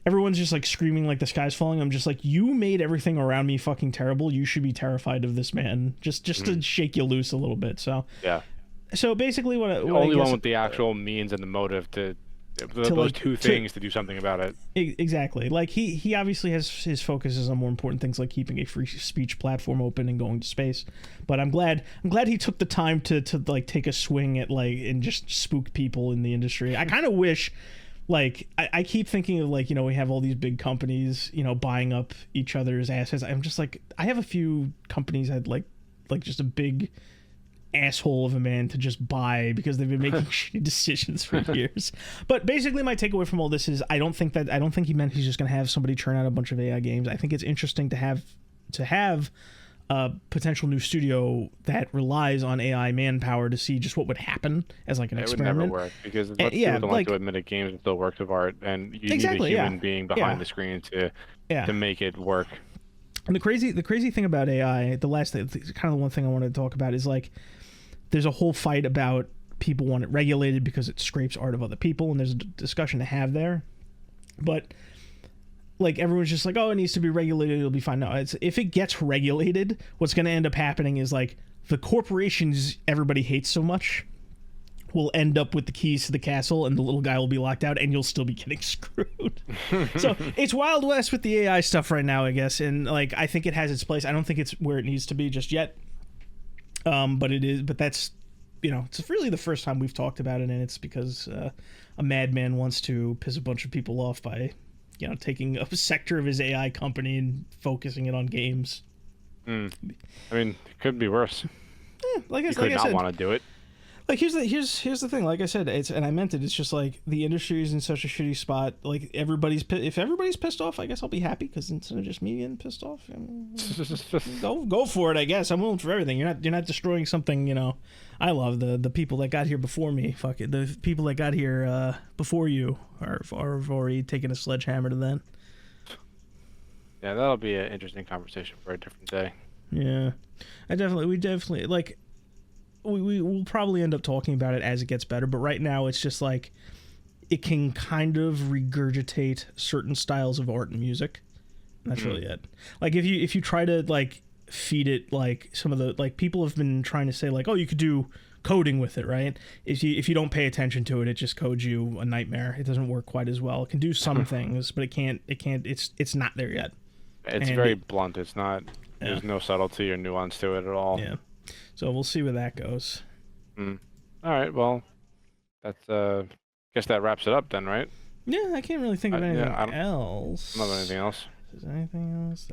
everyone's just like screaming like the sky's falling. I'm just like, you made everything around me fucking terrible. You should be terrified of this man. Just to shake you loose a little bit. So yeah. So basically, what the only one with the actual means and the motive to those two things to do something about it. Exactly. Like he obviously has his focuses on more important things like keeping a free speech platform open and going to space. But I'm glad he took the time to like take a swing at like and just spook people in the industry. I kind of wish. Like, I keep thinking of, like, you know, we have all these big companies, you know, buying up each other's assets. I'm just like, I have a few companies I'd like just a big asshole of a man to just buy because they've been making shitty decisions for years. But basically my takeaway from all this is I don't think he meant he's just going to have somebody churn out a bunch of AI games. I think it's interesting to have a potential new studio that relies on AI manpower to see just what would happen as like an experiment. It would never work because most people don't like to admit it. Games are still works of art, and you need a human being behind the screen to make it work. And the crazy thing about AI, the last thing, kind of the one thing I wanted to talk about is like, there's a whole fight about people want it regulated because it scrapes art of other people, and there's a discussion to have there, but. Like, everyone's just like, oh, it needs to be regulated, it'll be fine. No, if it gets regulated, what's going to end up happening is, like, the corporations everybody hates so much will end up with the keys to the castle, and the little guy will be locked out, and you'll still be getting screwed. So, it's Wild West with the AI stuff right now, I guess, and, like, I think it has its place. I don't think it's where it needs to be just yet, but that's, you know, it's really the first time we've talked about it, and it's because a madman wants to piss a bunch of people off by... you know, taking a sector of his AI company and focusing it on games. I mean, it could be worse. Like I said, not want to do it. Like here's the thing. Like I said, and I meant it. It's just like the industry is in such a shitty spot. Like if everybody's pissed off, I guess I'll be happy because instead of just me getting pissed off, I mean, go for it. I guess I'm willing for everything. You're not destroying something. You know, I love the people that got here before me. Fuck it, the people that got here before you are already taking a sledgehammer to them. Yeah, that'll be an interesting conversation for a different day. Yeah, we definitely like. We will probably end up talking about it as it gets better, but right now it's just like it can kind of regurgitate certain styles of art and music. And that's really it. Like if you try to like feed it like some of the like people have been trying to say like, oh, you could do coding with it, right? If you don't pay attention to it, it just codes you a nightmare. It doesn't work quite as well. It can do some things, but it can't it's not there yet. It's very blunt. It's not there's no subtlety or nuance to it at all. Yeah. So we'll see where that goes. All right. Well, that's guess that wraps it up then, right? Yeah, I can't really think of anything else. Not anything else. Is there anything else?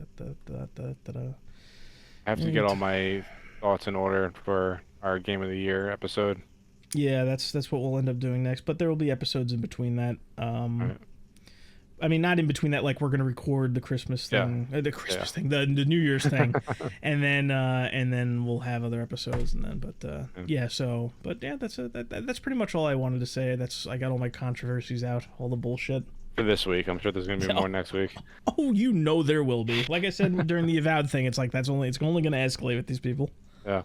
I have to get all my thoughts in order for our Game of the Year episode. Yeah, that's what we'll end up doing next. But there will be episodes in between that. Right. I mean, not in between that. Like we're gonna record the Christmas thing, the Christmas thing, the New Year's thing, and then we'll have other episodes, and then. But yeah. So, but yeah, that's pretty much all I wanted to say. I got all my controversies out, all the bullshit. For this week, I'm sure there's gonna be more next week. Oh, you know there will be. Like I said during the Avowed thing, it's like it's only gonna escalate with these people. Yeah.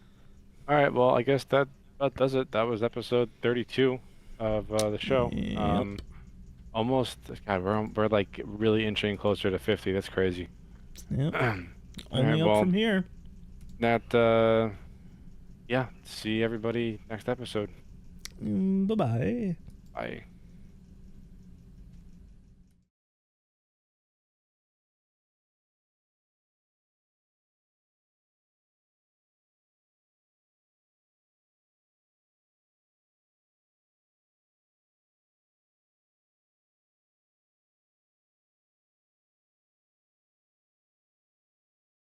All right. Well, I guess that does it. That was episode 32 of the show. Yep. Almost, God, we're like really inching closer to 50. That's crazy. Yep. Only up from here. Yeah. See everybody next episode. Bye-bye. Bye.